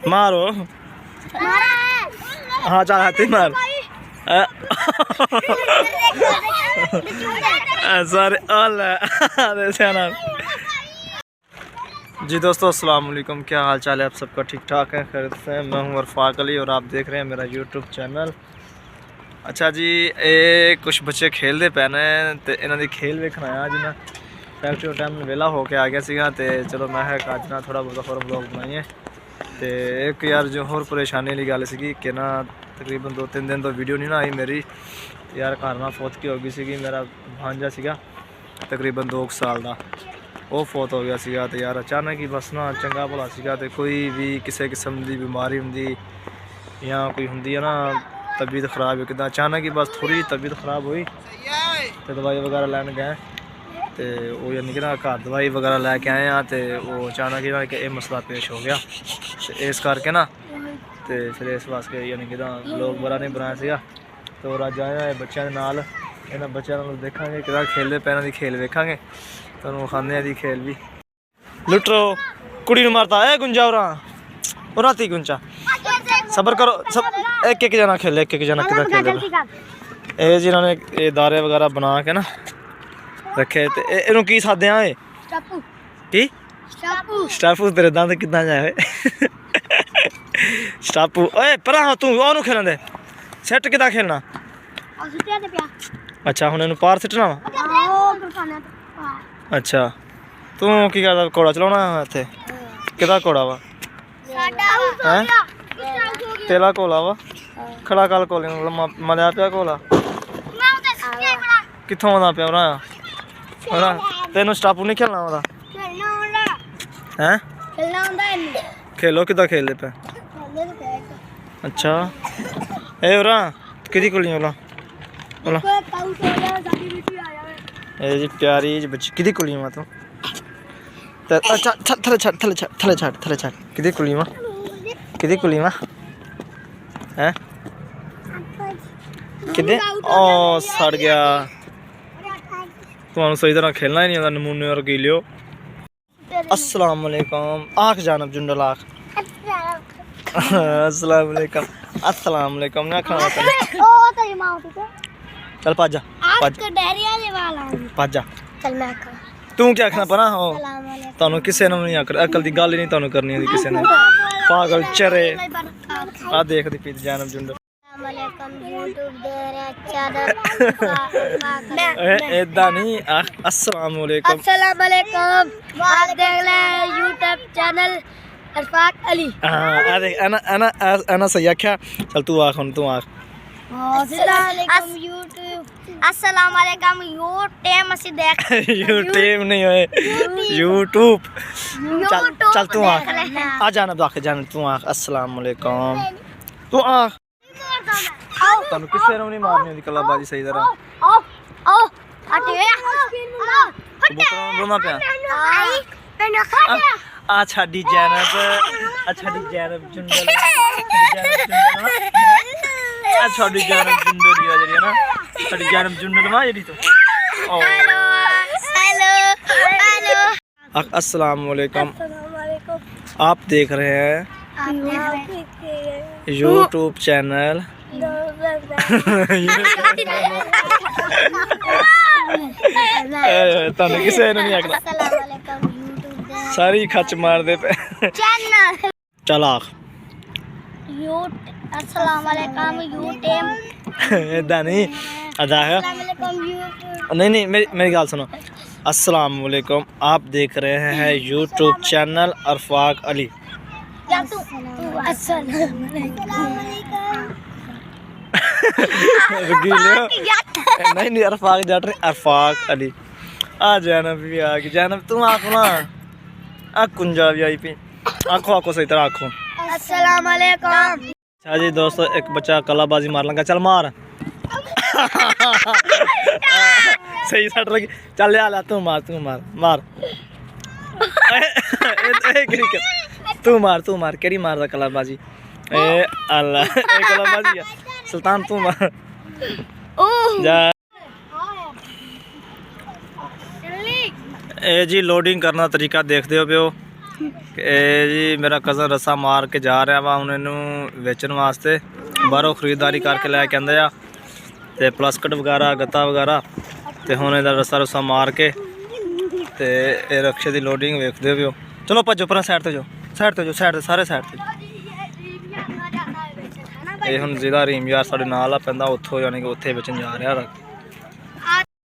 मारो। हाँ चल हाथी मार। सॉरी जी दोस्तों, अस्सलाम वालेकुम। क्या हाल चाल है आप सबका? ठीक ठाक है, खैरियत से हैं। मैं हूं अरफाक अली और आप देख रहे हैं मेरा यूट्यूब चैनल। अच्छा जी, कुछ बच्चे खेलते पे ने तो इन्हों की खेल वेखना आया। अज ना फैक्ट्री टाइम वेला हो के आ गया सीगा ते चलो मैं अज ना थोड़ा बहुत होर ब्लॉग बनाइए। तो एक यार जो होर परेशानी वाली गल सी कि ना तकरीबन 2-3 दिन तो वीडियो नहीं ना आई मेरी। यार घर ना फौतकी हो गई सी। मेरा भांजा सीगा तकरीबन 2 साल का, वो फौत हो गया सीगा। तो यार अचानक ही बस ना चंगा भला सीगा ते कोई भी किसी किस्म की बीमारी होंगी या कोई होंगी है ना तबीयत ख़राब है, अचानक ही बस थोड़ी तबीयत ख़राब हुई तो दवाई वगैरह लैन गए। तो वो यानी कि ना घर दवाई वगैरह लैके आए हैं तो वो अचानक ही ना कि ये मसला पेश हो गया। तो इस करके ना तो फिर इस वास्ते यानी कि ना लोग बड़ा नहीं बनाया सीगा। तो अज आए हैं बच्चों के नाल, इन्होंने बच्चों देखा कि खेलते पे इन्हों खेल वेखांगे, तो खाने दी खेल भी। लुटरो कुड़ी मारता है गुंजा और राती गुंजा। सबर करो, सब एक एक जना खेले, एक एक जना किधर खेले। ये जिन्होंने ये दारे वगैरह बना के ना रखे तो इनू की सादे आए की स्टापू। तेरे दंद कितना जाए स्टापू। ओए पर तू ओनू खेलन दे, सैट किदा खेलना। अच्छा हुण इनू पार सिटना वा। अच्छा तू की करदा, घोड़ा चलाउणा इत्थे? किदा घोड़ा वा? हैं तेला घोला वा? खड़ा कल कोले मलिया पिया घोला कित्थों आंदा पिया भरा? तेनू स्टापू नहीं खेलना आंदा? हैं खेलो किदा खेलदे पे? अच्छा ए उरा किदी कुलियां ओला ओला ए जी प्यारी जी बच्ची किदी कुलियां वा तू? अच्छा थले छड़ थले छड़ थले छड़ थले छड़ किदी कुलियां वा? किदी कुलियां वा? हैं किदे? ओ सड़ गया। तुहानू सही तरह खेलना ही नहीं आता, नमूने और की लियो। अस्सलाम वालेकुम आख जानब जुंडल आख। अस्सलाम वालेकुम अस्सलाम वालेकुम ना खाना चल पाजा पाजा। तू क्या आखना पना हो? तुहानू किसी ने नहीं आखना, अकल की गल ही नहीं तुहानू करनी होंदी किसी ने। पागल चरे आ देख दी पीत जानब जुंडल ऐदा नहीं। अस्सलाम वालेकुम अस्सलाम वालेकुम। आप देख रहे हैं यूट्यूब चैनल अरफाक अली। हाँ देख अना सही आख्या। चल तू आख हुण तू आख। अस्सलाम वालेकुम यू टेम असि देख यूट्यूब नहीं होए यूट्यूब। चल तू आख आ जानब आख जानब तू आख। अस्सलाम वालेकुम तू आख। तुहानू किसी ने नहीं मारनी होंदी कलाबाजी सही तरह। रोना पिया आ छाडी जानब, आ छाडी जानब जुंडल, आ छाडी जानब जुंडल जरी ना, छाडी जानब जुंडल वा जरी तो। अस्सलाम वालेकुम। आप देख रहे हैं यूट्यूब चैनल तुहानू किसी ने नहीं आखना, सारी खच मार दे पे। चल आख अस्सलाम वालेकुम यूट्यूब। ऐदा नहीं अदा है नहीं नहीं मेरी गल सुनो। अस्सलाम वालेकुम आप देख रहे हैं यूट्यूब चैनल अरफाक अली। नहीं नहीं अरफाक जट नहीं अरफाक अली। आ जानब भी आ गई। जानब तू आखो ना, आ कुंजा भी आई पी। आखो आखो सही तरह आखो। अस्सलाम वालेकुम। अच्छा जी दोस्तों, एक बच्चा कलाबाजी मार लगा। चल मार सही सट लगी। चल या तू मार तू मार मार तू मार केड़ी मारदा कलाबाजी? ए अल्लाह ए कलाबाजी सुल्तान तू मार जा। ए जी लोडिंग करना तरीका देखते हो पियो। ਇਹ ਜੀ ਮੇਰਾ ਕਜ਼ਨ ਰੱਸਾ ਮਾਰ ਕੇ ਜਾ ਰਿਹਾ ਵਾ ਹੁਣ ਇਹਨੂੰ ਵੇਚਣ ਵਾਸਤੇ, ਬਾਹਰੋਂ ਖਰੀਦਦਾਰੀ ਕਰਕੇ ਲੈ ਕੇ ਆਂਦੇ ਆ ਤੇ ਪਲਾਸਕਟ ਵਗੈਰਾ ਗੱਤਾ ਵਗੈਰਾ। ਤੇ ਹੁਣ ਇਹਦਾ ਰੱਸਾ ਮਾਰ ਕੇ ਤੇ ਇਹ ਰਕਸ਼ੇ ਦੀ ਲੋਡਿੰਗ ਵੇਖਦੇ ਪਿਓ। ਚਲੋ ਭੱਜੋ ਪਰਾਂ, ਸਾਈਡ ਤੇ ਜਾਓ, ਸਾਈਡ ਤੇ ਜਾਓ, ਸਾਈਡ ਤੇ ਸਾਰੇ ਸਾਈਡ ਤੇ। ਇਹ ਹੁਣ ਜ਼ਿਲ੍ਹਾ ਰੀਮ ਯਾਰ ਸਾਡੇ ਨਾਲ ਆ ਪੈਂਦਾ, ਉੱਥੋਂ ਯਾਨੀ ਕਿ ਉੱਥੇ ਵੇਚਣ ਜਾ ਰਿਹਾ।